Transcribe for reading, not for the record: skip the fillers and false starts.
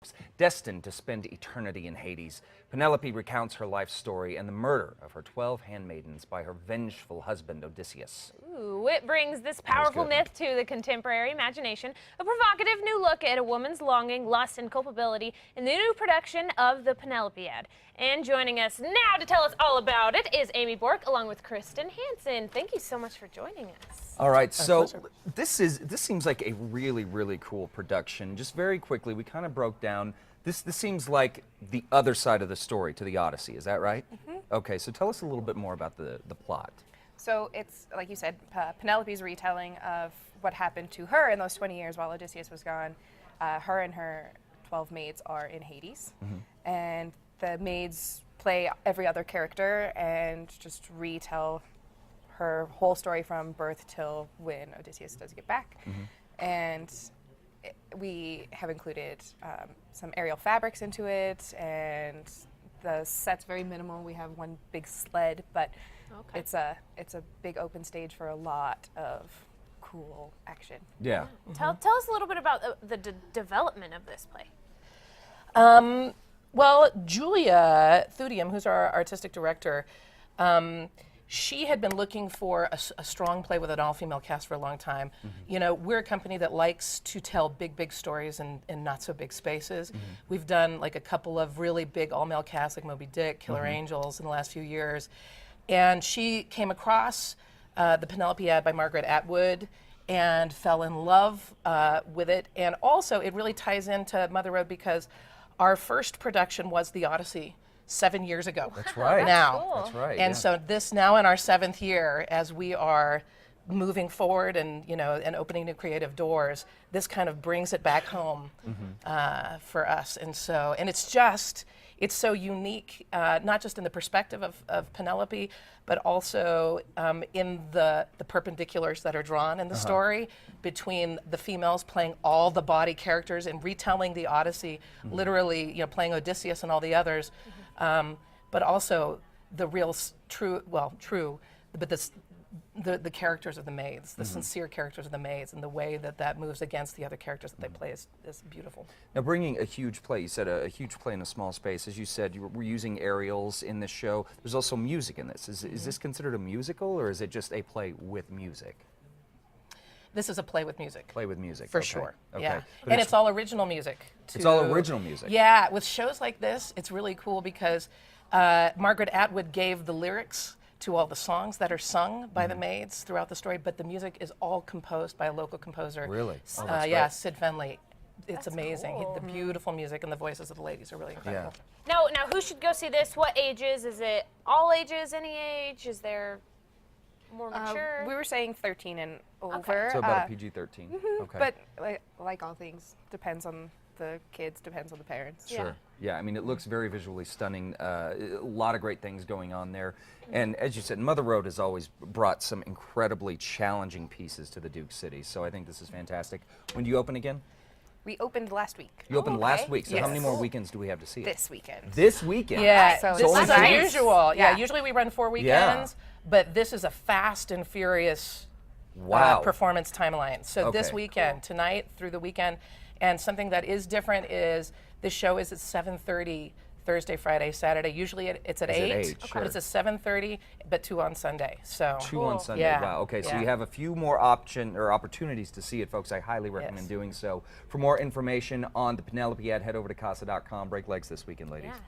slaves, destined to spend eternity in Hades. Penelope recounts her life story and the murder of her 12 handmaidens by her vengeful husband, Odysseus. Ooh, it brings this powerful myth to the contemporary imagination, a provocative new look at a woman's longing, lust, and culpability in the new production of the Penelopiad. And joining us now to tell us all about it is Amy Bork, along with Kristen Hansen. Thank you so much for joining us. All right, so this seems like a really cool production. Just very quickly, we kind of broke down. This seems like the other side of the story to the Odyssey. Is that right? Mm-hmm. Okay, so tell us a little bit more about the plot. So it's, like you said, Penelope's retelling of what happened to her in those 20 years while Odysseus was gone. Her and her 12 maids are in Hades, and the maids play every other character and just retell her whole story from birth till when Odysseus does get back. And we have included some aerial fabrics into it, and the set's very minimal. We have one big sled, but it's a big open stage for a lot of cool action. Yeah. Tell us a little bit about the development of this play. Well, Julia Thudium, who's our artistic director, she had been looking for a strong play with an all-female cast for a long time. You know, we're a company that likes to tell big stories in not so big spaces. We've done like a couple of really big all-male casts like Moby Dick, Killer Angels in the last few years. And she came across the Penelopiad by Margaret Atwood and fell in love with it. And also it really ties into Mother Road because our first production was The Odyssey 7 years ago. That's right. Now. Cool. That's right. And so this now in our 7th year, as we are moving forward and and opening new creative doors, this kind of brings it back home for us. And it's so unique, not just in the perspective of Penelope, but also in the perpendiculars that are drawn in the story between the females playing all the body characters and retelling the Odyssey, literally, playing Odysseus and all the others, but also the real true, but the characters of the maids, the sincere characters of the maids, and the way that moves against the other characters that they play is beautiful. Now, bringing a huge play, you said a huge play in a small space. As you said, we're using aerials in this show. There's also music in this. Is this considered a musical, or is it just a play with music? This is a play with music. Play with music. For okay. sure. Okay. Yeah. But And it's all original music. It's all original music. Yeah. With shows like this, it's really cool because Margaret Atwood gave the lyrics to all the songs that are sung by the maids throughout the story, but the music is all composed by a local composer. Really? Yeah, Sid Fenley. It's That's amazing. cool. The beautiful music and the voices of the ladies are really incredible. Yeah. Now, who should go see this? What ages? Is it all ages, any age? Is there more mature? We were saying 13 and over. So about a PG-13. Okay. But like all things, depends on the kids, depends on the parents. Sure. Yeah, I mean, it looks very visually stunning. A lot of great things going on there. And as you said, Mother Road has always brought some incredibly challenging pieces to the Duke City. So I think this is fantastic. When do you open again? We opened last week. You opened last week. So Yes. how many more weekends do we have to see it? This weekend. This weekend? Yeah, So this it's is nice. unusual. Yeah, Yeah. usually we run 4 weekends, but this is a fast and furious Wow. performance timeline. So this Okay. weekend, tonight through the weekend, and something that is different is the show is at 7:30 Thursday, Friday, Saturday. Usually it's at 8, eight, but sure. it's at 7:30, but 2 on Sunday. So 2 on Sunday. Yeah. Wow. Okay, so Yeah. you have a few more opportunities to see it, folks. I highly recommend doing so. For more information on the Penelopiad, head over to casa.com. Break legs this weekend, ladies. Yeah.